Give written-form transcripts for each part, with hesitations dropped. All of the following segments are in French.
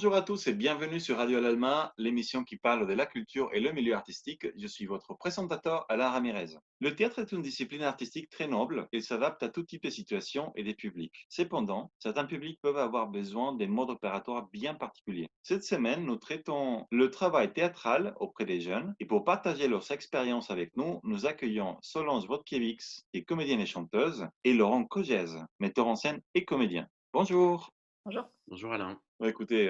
Bonjour à tous et bienvenue sur Radio Alalma, l'émission qui parle de la culture et le milieu artistique. Je suis votre présentateur Alain Ramirez. Le théâtre est une discipline artistique très noble et s'adapte à tout type de situations et des publics. Cependant, certains publics peuvent avoir besoin des modes opératoires bien particuliers. Cette semaine, nous traitons le travail théâtral auprès des jeunes et pour partager leurs expériences avec nous, nous accueillons Solange Vodkiewicz, qui est comédienne et chanteuse, et Laurent Kogez, metteur en scène et comédien. Bonjour. Bonjour. Bonjour Alain. Bah, écoutez,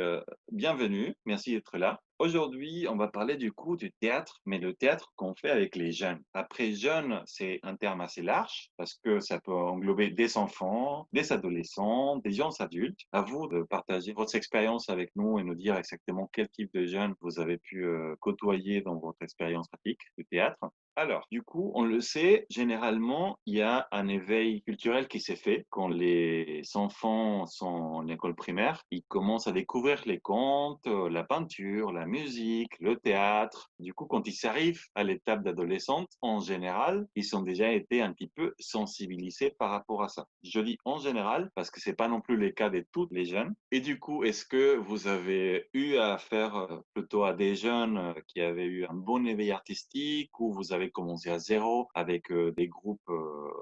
bienvenue, merci d'être là. Aujourd'hui, on va parler du coup du théâtre, mais le théâtre qu'on fait avec les jeunes. Après jeunes, c'est un terme assez large parce que ça peut englober des enfants, des adolescents, des gens adultes. À vous de partager votre expérience avec nous et nous dire exactement quel type de jeunes vous avez pu côtoyer dans votre expérience pratique du théâtre. Alors, du coup, on le sait, généralement, il y a un éveil culturel qui s'est fait quand les enfants sont en école primaire. Ils commencent à découvrir les contes, la peinture, la musique, le théâtre. Du coup, quand ils arrivent à l'étape d'adolescente, en général, ils ont déjà été un petit peu sensibilisés par rapport à ça. Je dis en général parce que c'est pas non plus le cas de tous les jeunes. Et du coup, est-ce que vous avez eu à faire plutôt à des jeunes qui avaient eu un bon éveil artistique ou vous avez commencé à zéro avec des groupes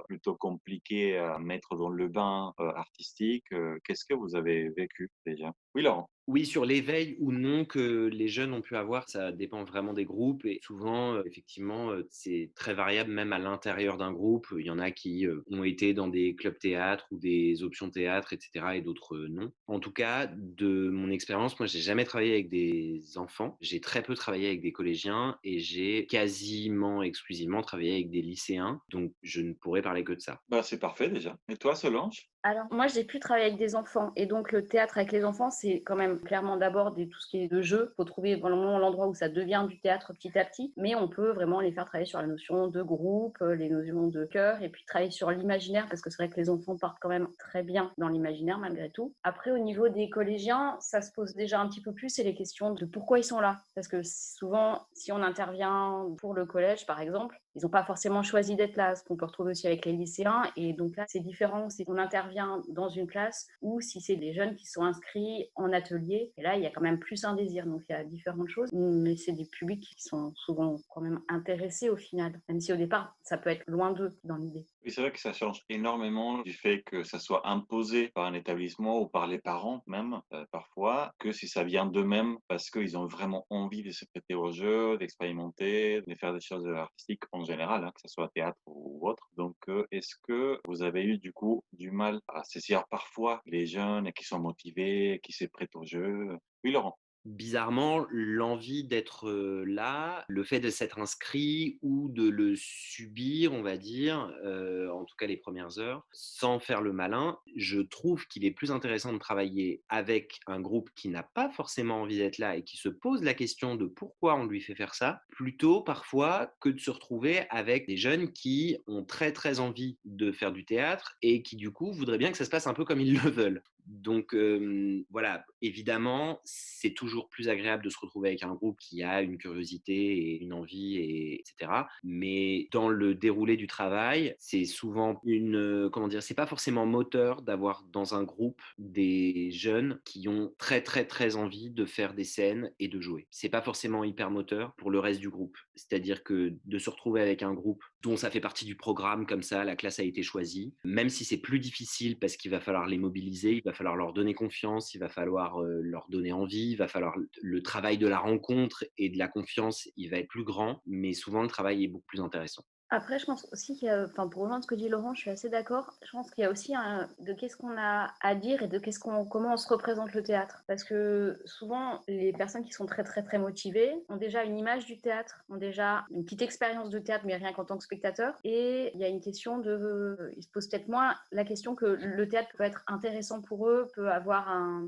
plutôt compliqués à mettre dans le bain artistique? Qu'est-ce que vous avez vécu déjà? Oui, Laurent. Oui, sur l'éveil ou non que les jeunes ont pu avoir, ça dépend vraiment des groupes et souvent, effectivement, c'est très variable même à l'intérieur d'un groupe. Il y en a qui, ont été dans des clubs théâtre ou des options théâtre et cetera et d'autres, non. En tout cas, de mon expérience, moi, j'ai jamais travaillé avec des enfants. J'ai très peu travaillé avec des collégiens et j'ai quasiment exclusivement travaillé avec des lycéens, donc je ne pourrais parler que de ça. Bah, c'est parfait déjà. Et toi, Solange? Alors, moi, j'ai pu travailler avec des enfants et donc le théâtre avec les enfants, c'est quand même clairement d'abord tout ce qui est de jeu. Il faut trouver vraiment l'endroit où ça devient du théâtre petit à petit, mais on peut vraiment les faire travailler sur la notion de groupe, les notions de chœur et puis travailler sur l'imaginaire parce que c'est vrai que les enfants partent quand même très bien dans l'imaginaire malgré tout. Après, au niveau des collégiens, ça se pose déjà un petit peu plus, c'est les questions de pourquoi ils sont là. Parce que souvent, si on intervient pour le collège, par exemple, ils n'ont pas forcément choisi d'être là, ce qu'on peut retrouver aussi avec les lycéens. Et donc là, c'est différent si on intervient dans une classe ou si c'est des jeunes qui sont inscrits en atelier. Et là, il y a quand même plus un désir. Donc il y a différentes choses. Mais c'est des publics qui sont souvent quand même intéressés au final. Même si au départ, ça peut être loin d'eux dans l'idée. Oui, c'est vrai que ça change énormément du fait que ça soit imposé par un établissement ou par les parents même, parfois, que si ça vient d'eux-mêmes parce qu'ils ont vraiment envie de se prêter au jeu, d'expérimenter, de faire des choses artistiques en général, hein, que ce soit théâtre ou autre. Donc, est-ce que vous avez eu du coup du mal à saisir parfois les jeunes qui sont motivés, qui se prêtent au jeu? Oui, Laurent? Bizarrement, l'envie d'être, là, le fait de s'être inscrit ou de le subir, on va dire, en tout cas les premières heures, sans faire le malin, je trouve qu'il est plus intéressant de travailler avec un groupe qui n'a pas forcément envie d'être là et qui se pose la question de pourquoi on lui fait faire ça, plutôt parfois que de se retrouver avec des jeunes qui ont très, très envie de faire du théâtre et qui du coup voudraient bien que ça se passe un peu comme ils le veulent. Donc voilà, évidemment, c'est toujours plus agréable de se retrouver avec un groupe qui a une curiosité et une envie et etc. Mais dans le déroulé du travail, c'est souvent comment dire? C'est pas forcément moteur d'avoir dans un groupe des jeunes qui ont très, très, très envie de faire des scènes et de jouer. C'est pas forcément hyper moteur pour le reste du groupe. C'est-à-dire que de se retrouver avec un groupe dont ça fait partie du programme comme ça, la classe a été choisie, même si c'est plus difficile parce qu'il va falloir les mobiliser, il va falloir leur donner confiance, il va falloir, leur donner envie, il va falloir le travail de la rencontre et de la confiance, il va être plus grand, mais souvent le travail est beaucoup plus intéressant. Après, je pense aussi qu'il y a, enfin, pour rejoindre ce que dit Laurent, je suis assez d'accord. Je pense qu'il y a aussi de qu'est-ce qu'on a à dire et de comment on se représente le théâtre. Parce que souvent, les personnes qui sont très, très, très motivées ont déjà une image du théâtre, ont déjà une petite expérience de théâtre, mais rien qu'en tant que spectateur. Et il y a une question ils se posent peut-être moins la question que le théâtre peut être intéressant pour eux, peut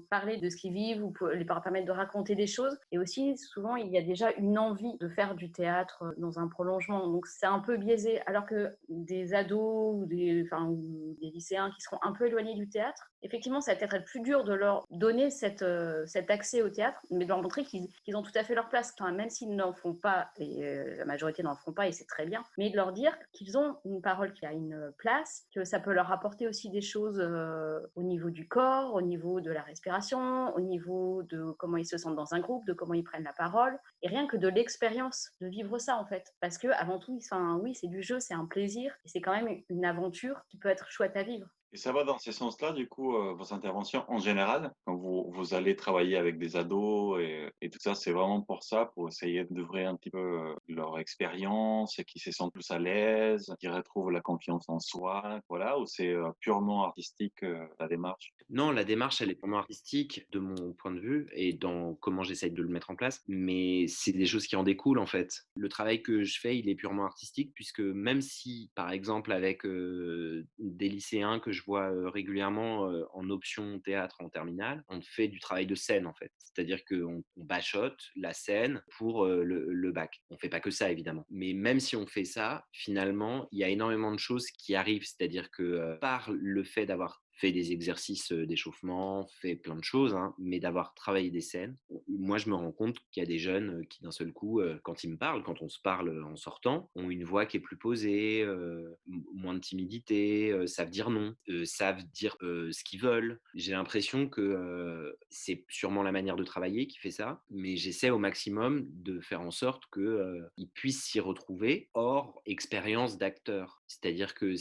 parler de ce qu'ils vivent ou peut leur permettre de raconter des choses. Et aussi, souvent, il y a déjà une envie de faire du théâtre dans un prolongement. Donc, c'est un peu biaisé. Alors que des ados ou des lycéens qui seront un peu éloignés du théâtre, effectivement, ça va peut-être être plus dur de leur donner cet accès au théâtre, mais de leur montrer qu'ils ont tout à fait leur place, enfin, même s'ils n'en font pas, et la majorité n'en font pas, et c'est très bien, mais de leur dire qu'ils ont une parole qui a une place, que ça peut leur apporter aussi des choses au niveau du corps, au niveau de la respiration, au niveau de comment ils se sentent dans un groupe, de comment ils prennent la parole, et rien que de l'expérience de vivre ça en fait, parce que avant tout, enfin, oui, c'est du jeu, c'est un plaisir, et c'est quand même une aventure qui peut être chouette à vivre. Et ça va dans ce sens-là, du coup, vos interventions en général, quand vous allez travailler avec des ados et tout ça, c'est vraiment pour ça, pour essayer d'ouvrir un petit peu leur expérience et qu'ils se sentent plus à l'aise, qu'ils retrouvent la confiance en soi, voilà, ou c'est purement artistique la démarche? Non, la démarche, elle est purement artistique de mon point de vue et dans comment j'essaye de le mettre en place, mais c'est des choses qui en découlent en fait. Le travail que je fais, il est purement artistique puisque même si, par exemple, avec des lycéens que je vois régulièrement en option théâtre en terminale, on fait du travail de scène en fait. C'est-à-dire qu'on bachote la scène pour le bac. On fait pas que ça évidemment. Mais même si on fait ça, finalement, il y a énormément de choses qui arrivent. C'est-à-dire que par le fait d'avoir fait des exercices d'échauffement, fait plein de choses, hein, mais d'avoir travaillé des scènes. Moi, je me rends compte qu'il y a des jeunes qui, d'un seul coup, quand ils me parlent, quand on se parle en sortant, ont une voix qui est plus posée, moins de timidité, savent dire non, savent dire ce qu'ils veulent. J'ai l'impression que c'est sûrement la manière de travailler qui fait ça, mais j'essaie au maximum de faire en sorte qu'ils puissent s'y retrouver hors expérience d'acteur. C'est-à-dire que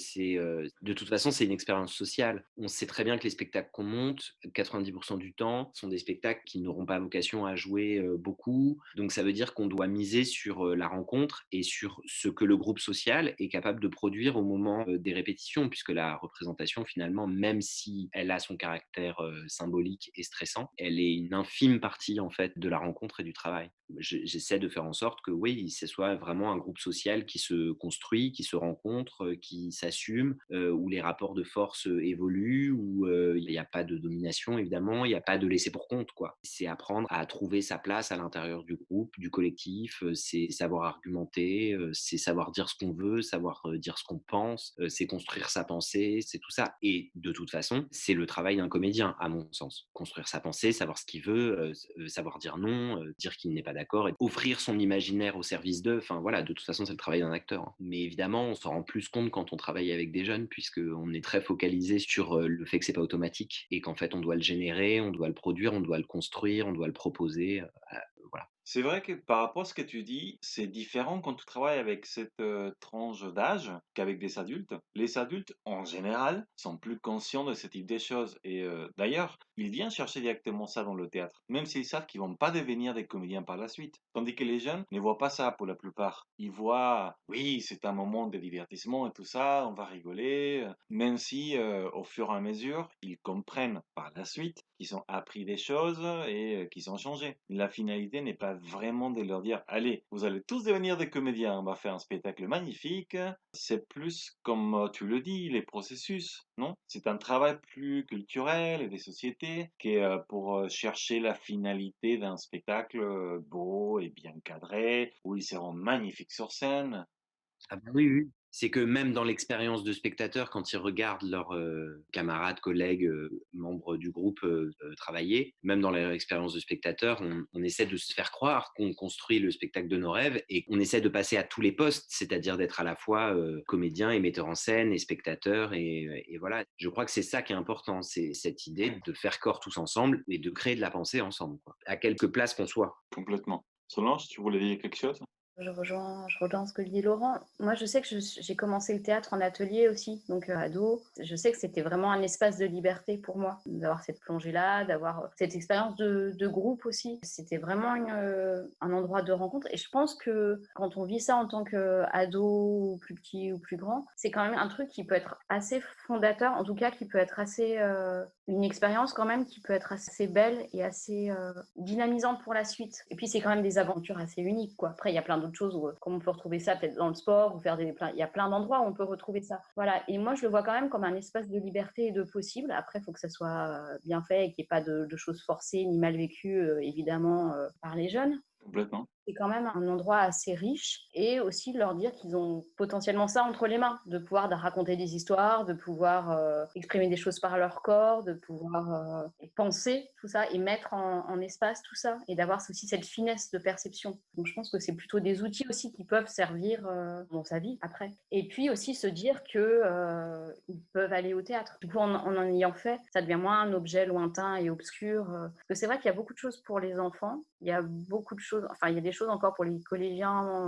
de toute façon, c'est une expérience sociale. On sait très bien que les spectacles qu'on monte, 90% du temps, sont des spectacles qui n'auront pas vocation à jouer beaucoup. Donc ça veut dire qu'on doit miser sur la rencontre et sur ce que le groupe social est capable de produire au moment des répétitions, puisque la représentation, finalement, même si elle a son caractère symbolique et stressant, elle est une infime partie en fait de la rencontre et du travail. J'essaie de faire en sorte que oui, ce soit vraiment un groupe social qui se construit, qui se rencontre, qui s'assume, où les rapports de force évoluent, où il n'y a pas de domination évidemment, il n'y a pas de laisser pour compte quoi. C'est apprendre à trouver sa place à l'intérieur du groupe, du collectif, c'est savoir argumenter, c'est savoir dire ce qu'on veut, savoir dire ce qu'on pense, c'est construire sa pensée, c'est tout ça. Et de toute façon, c'est le travail d'un comédien à mon sens. Construire sa pensée, savoir ce qu'il veut, savoir dire non, dire qu'il n'est pas d'accord et offrir son imaginaire au service d'eux. Enfin voilà, de toute façon, c'est le travail d'un acteur, hein. Mais évidemment, on s'en rend plus compte quand on travaille avec des jeunes, puisqu'on est très focalisé sur le fait que c'est pas automatique et qu'en fait, on doit le générer, on doit le produire, on doit le construire, on doit le proposer. Voilà. C'est vrai que par rapport à ce que tu dis, c'est différent quand tu travailles avec cette tranche d'âge qu'avec des adultes. Les adultes, en général, sont plus conscients de ce type de choses. Et d'ailleurs, ils viennent chercher directement ça dans le théâtre, même s'ils savent qu'ils vont pas devenir des comédiens par la suite. Tandis que les jeunes ne voient pas ça pour la plupart. Ils voient, oui, c'est un moment de divertissement et tout ça, on va rigoler, même si au fur et à mesure, ils comprennent par la suite qu'ils ont appris des choses et qu'ils ont changé. La finalité n'est pas vraiment de leur dire, allez, vous allez tous devenir des comédiens, on va faire un spectacle magnifique. C'est plus comme tu le dis, les processus, non? C'est un travail plus culturel et des sociétés qui est pour chercher la finalité d'un spectacle beau et bien cadré, où ils seront magnifiques sur scène. Ah bah, oui, oui. C'est que même dans l'expérience de spectateur, quand ils regardent leurs camarades, collègues, membres du groupe travailler, même dans leur expérience de spectateur, on essaie de se faire croire qu'on construit le spectacle de nos rêves et qu'on essaie de passer à tous les postes, c'est-à-dire d'être à la fois comédien et metteur en scène et spectateur. Et voilà, je crois que c'est ça qui est important, c'est cette idée de faire corps tous ensemble et de créer de la pensée ensemble, quoi, à quelque place qu'on soit. Complètement. Solange, tu voulais dire quelque chose? Je rejoins ce que dit Laurent. Moi, je sais que j'ai commencé le théâtre en atelier aussi, donc ado. Je sais que c'était vraiment un espace de liberté pour moi, d'avoir cette plongée-là, d'avoir cette expérience de groupe aussi. C'était vraiment un endroit de rencontre. Et je pense que quand on vit ça en tant qu'ado, ou plus petit ou plus grand, c'est quand même un truc qui peut être assez fondateur, en tout cas qui peut être assez... une expérience quand même qui peut être assez belle et assez dynamisante pour la suite. Et puis c'est quand même des aventures assez uniques, quoi. Après, il y a plein d'autres choses où, comme on peut retrouver ça peut-être dans le sport ou il y a plein d'endroits où on peut retrouver ça. Voilà. Et moi, je le vois quand même comme un espace de liberté et de possible. Après, il faut que ça soit bien fait et qu'il n'y ait pas de choses forcées ni mal vécues, évidemment, par les jeunes. Complètement. c'est quand même un endroit assez riche et aussi de leur dire qu'ils ont potentiellement ça entre les mains, de pouvoir raconter des histoires, de pouvoir exprimer des choses par leur corps, de pouvoir penser tout ça et mettre en espace tout ça et d'avoir aussi cette finesse de perception. Donc je pense que c'est plutôt des outils aussi qui peuvent servir dans sa vie après. Et puis aussi se dire qu'ils peuvent aller au théâtre. Du coup, en ayant fait, ça devient moins un objet lointain et obscur. Parce que c'est vrai qu'il y a beaucoup de choses pour les enfants, il y a beaucoup de choses, enfin il y a des choses encore pour les collégiens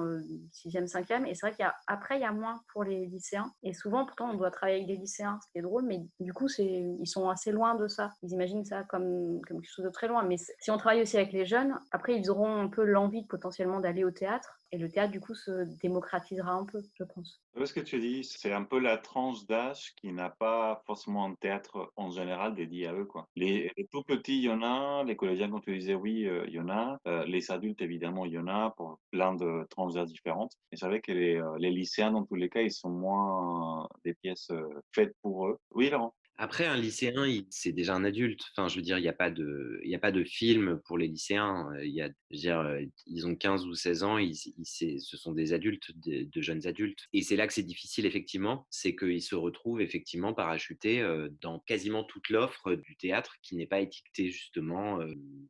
6e, 5e, et c'est vrai qu'après il y a moins pour les lycéens. Et souvent, pourtant, on doit travailler avec des lycéens, ce qui est drôle, mais du coup, ils sont assez loin de ça. Ils imaginent ça comme quelque chose de très loin. Mais si on travaille aussi avec les jeunes, après, ils auront un peu l'envie potentiellement d'aller au théâtre. Et le théâtre, du coup, se démocratisera un peu, je pense. Ce que tu dis, c'est un peu la tranche d'âge qui n'a pas forcément un théâtre en général dédié à eux, quoi. Les tout petits, il y en a. Les collégiens, quand tu disais, oui, il y en a. Les adultes, évidemment, il y en a pour plein de tranches d'âge différentes. Et c'est vrai que les lycéens, dans tous les cas, ils sont moins des pièces faites pour eux. Oui, Laurent? Après, un lycéen, c'est déjà un adulte. Enfin, je veux dire, il y a pas de film pour les lycéens. Je veux dire, ils ont 15 ou 16 ans, ce sont des adultes, de jeunes adultes. Et c'est là que c'est difficile, effectivement, c'est qu'ils se retrouvent effectivement parachutés dans quasiment toute l'offre du théâtre qui n'est pas étiquetée justement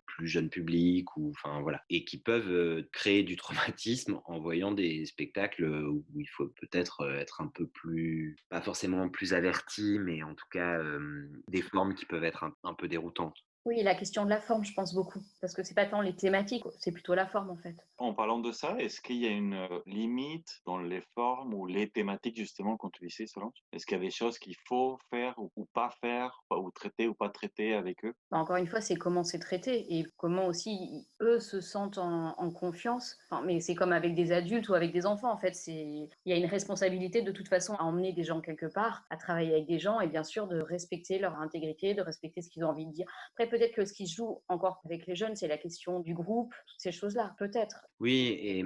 plus jeune public ou, enfin voilà, et qui peuvent créer du traumatisme en voyant des spectacles où il faut peut-être être un peu plus, pas forcément plus averti, mais en tout cas des formes qui peuvent être un peu déroutantes. Oui, la question de la forme, je pense beaucoup. Parce que c'est pas tant les thématiques, c'est plutôt la forme, en fait. En parlant de ça, est-ce qu'il y a une limite dans les formes ou les thématiques justement quand tu disais, Solange? Est-ce qu'il y a des choses qu'il faut faire ou pas faire, ou traiter ou pas traiter avec eux? Bah, encore une fois, c'est comment c'est traité et comment aussi eux se sentent en confiance. Enfin, mais c'est comme avec des adultes ou avec des enfants, en fait. Il y a une responsabilité de toute façon à emmener des gens quelque part, à travailler avec des gens et bien sûr de respecter leur intégrité, de respecter ce qu'ils ont envie de dire. Après, peut-être que ce qui se joue encore avec les jeunes, c'est la question du groupe, toutes ces choses-là, peut-être. Oui, et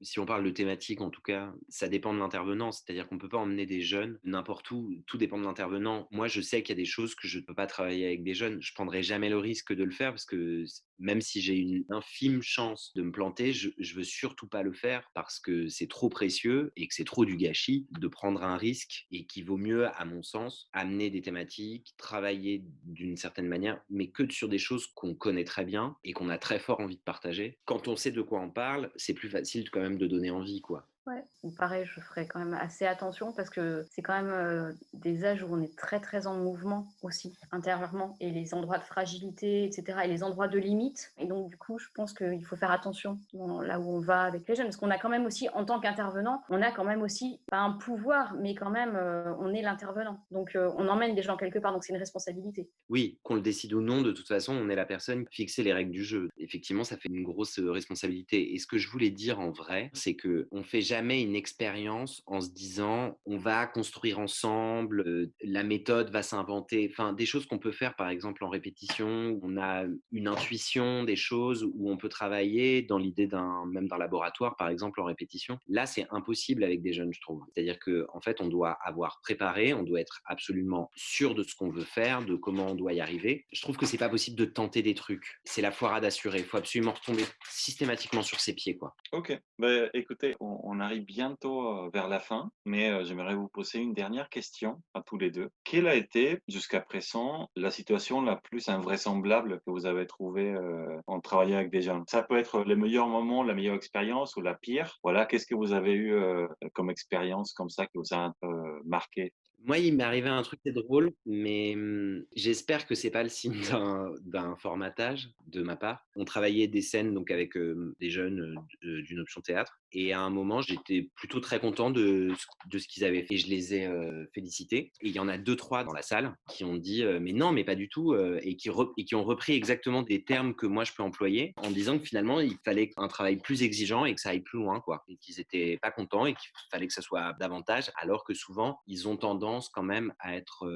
si on parle de thématique, en tout cas, ça dépend de l'intervenant. C'est-à-dire qu'on ne peut pas emmener des jeunes n'importe où. Tout dépend de l'intervenant. Moi, je sais qu'il y a des choses que je ne peux pas travailler avec des jeunes. Je ne prendrai jamais le risque de le faire parce que même si j'ai une infime chance de me planter, je ne veux surtout pas le faire parce que c'est trop précieux et que c'est trop du gâchis de prendre un risque et qu'il vaut mieux, à mon sens, amener des thématiques, travailler d'une certaine manière, mais que sur des choses qu'on connaît très bien et qu'on a très fort envie de partager. Quand on sait de quoi on parle, c'est plus facile quand même de donner envie, quoi. Ouais, pareil, je ferai quand même assez attention parce que c'est quand même des âges où on est très très en mouvement aussi intérieurement et les endroits de fragilité, etc. et les endroits de limite. Et donc du coup, je pense qu'il faut faire attention là où on va avec les jeunes parce qu'on a quand même aussi, en tant qu'intervenant, on a quand même aussi pas un pouvoir, mais quand même on est l'intervenant. Donc on emmène des gens quelque part, donc c'est une responsabilité. Oui, qu'on le décide ou non, de toute façon, on est la personne qui fixe les règles du jeu. Effectivement, ça fait une grosse responsabilité. Et ce que je voulais dire en vrai, c'est que on fait jamais une expérience en se disant on va construire ensemble, la méthode va s'inventer. Enfin, des choses qu'on peut faire, par exemple, en répétition, où on a une intuition des choses, où on peut travailler dans l'idée même d'un laboratoire, par exemple, en répétition. Là, c'est impossible avec des jeunes, je trouve. C'est-à-dire que, en fait, on doit avoir préparé, on doit être absolument sûr de ce qu'on veut faire, de comment on doit y arriver. Je trouve que c'est pas possible de tenter des trucs. C'est la foirade assurée. Il faut absolument retomber systématiquement sur ses pieds, quoi. Ok, écoutez, on arrive bientôt vers la fin, mais j'aimerais vous poser une dernière question à tous les deux. Quelle a été, jusqu'à présent, la situation la plus invraisemblable que vous avez trouvée en travaillant avec des jeunes? Ça peut être le meilleur moment, la meilleure expérience ou la pire. Voilà, qu'est-ce que vous avez eu comme expérience comme ça qui vous a un peu marqué? Moi, il m'est arrivé un truc qui est drôle, mais j'espère que c'est pas le signe d'un formatage de ma part. On travaillait des scènes donc avec des jeunes d'une option théâtre, et à un moment, j'étais plutôt très content de ce qu'ils avaient fait. Et je les ai félicités. Et il y en a deux, trois dans la salle qui ont dit mais non, mais pas du tout, et qui ont repris exactement des termes que moi je peux employer, en disant que finalement, il fallait un travail plus exigeant et que ça aille plus loin, quoi. Et qu'ils étaient pas contents et qu'il fallait que ça soit davantage, alors que souvent, ils ont tendance tendance quand même à être,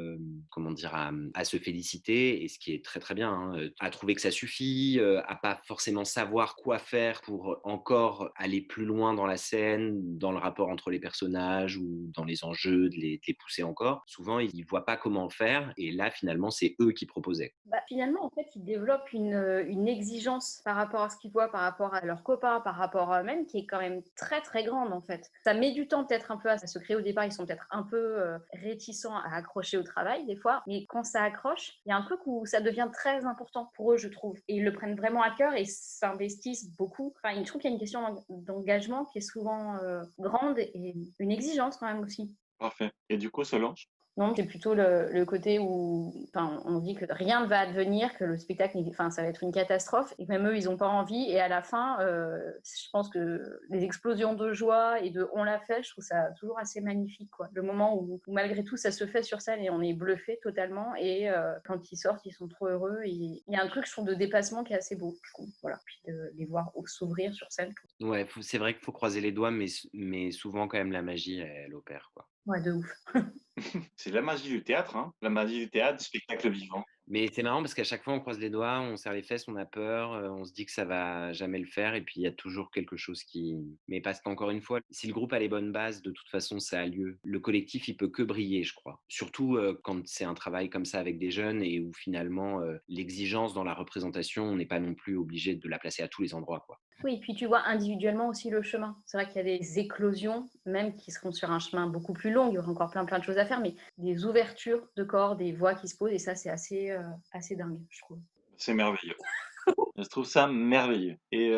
comment dire? À se féliciter et ce qui est très, très bien, hein, à trouver que ça suffit, à pas forcément savoir quoi faire pour encore aller plus loin dans la scène, dans le rapport entre les personnages ou dans les enjeux, de les pousser encore. Souvent, ils voient pas comment le faire et là, finalement, c'est eux qui proposaient. Bah, finalement, en fait, ils développent une exigence par rapport à ce qu'ils voient, par rapport à leurs copains, par rapport à eux-mêmes, qui est quand même très, très grande, en fait. Ça met du temps peut-être un peu à se créer au départ. Ils sont peut-être un peu réticents à accrocher au travail, des fois. Mais quand ça accroche, il y a un truc où ça devient très important pour eux, je trouve. Et ils le prennent vraiment à cœur et s'investissent beaucoup. Enfin, je trouve qu'il y a une question d'engagement qui est souvent grande et une exigence quand même aussi. Parfait. Et du coup, Solange? Non, c'est plutôt le côté où enfin, on dit que rien ne va advenir, que le spectacle, enfin, ça va être une catastrophe, et que même eux, ils n'ont pas envie. Et à la fin, je pense que les explosions de joie et de on l'a fait, je trouve ça toujours assez magnifique, quoi. Le moment où malgré tout, ça se fait sur scène et on est bluffé totalement. Et quand ils sortent, ils sont trop heureux. Et il y a un truc, je trouve, de dépassement qui est assez beau, je trouve. Voilà. Puis de les voir s'ouvrir sur scène. Ouais, c'est vrai qu'il faut croiser les doigts, mais souvent quand même la magie, elle opère, quoi. Ouais, de ouf. C'est la magie du théâtre, hein, la magie du théâtre, du spectacle vivant. Mais c'est marrant parce qu'à chaque fois, on croise les doigts, on serre les fesses, on a peur, on se dit que ça va jamais le faire et puis il y a toujours quelque chose qui mais parce qu'encore une fois, si le groupe a les bonnes bases, de toute façon, ça a lieu. Le collectif, il peut que briller, je crois. Surtout, quand c'est un travail comme ça avec des jeunes et où finalement, l'exigence dans la représentation, on n'est pas non plus obligé de la placer à tous les endroits, quoi. Oui, puis tu vois individuellement aussi le chemin. C'est vrai qu'il y a des éclosions, même qui seront sur un chemin beaucoup plus long. Il y aura encore plein de choses à faire, mais des ouvertures de corps, des voix qui se posent, et ça, c'est assez dingue, je trouve. C'est merveilleux. Je trouve ça merveilleux et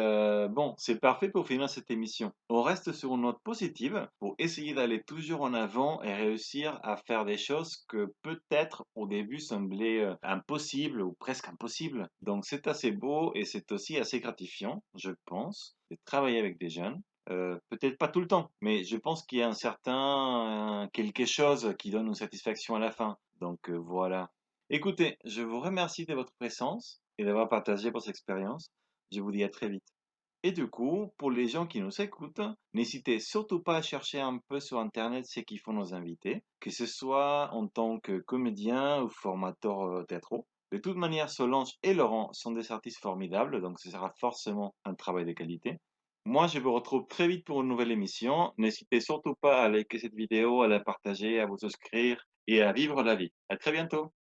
bon, c'est parfait pour finir cette émission. On reste sur une note positive pour essayer d'aller toujours en avant et réussir à faire des choses que peut-être au début semblaient, impossibles ou presque impossibles. Donc c'est assez beau et c'est aussi assez gratifiant, je pense, de travailler avec des jeunes. Peut-être pas tout le temps, mais je pense qu'il y a un certain quelque chose qui donne une satisfaction à la fin. Donc voilà. Écoutez, je vous remercie de votre présence et d'avoir partagé votre expérience. Je vous dis à très vite. Et du coup, pour les gens qui nous écoutent, n'hésitez surtout pas à chercher un peu sur Internet ce qu'ils font nos invités, que ce soit en tant que comédien ou formateur théâtraux. De toute manière, Solange et Laurent sont des artistes formidables, donc ce sera forcément un travail de qualité. Moi, je vous retrouve très vite pour une nouvelle émission. N'hésitez surtout pas à liker cette vidéo, à la partager, à vous souscrire et à vivre la vie. À très bientôt.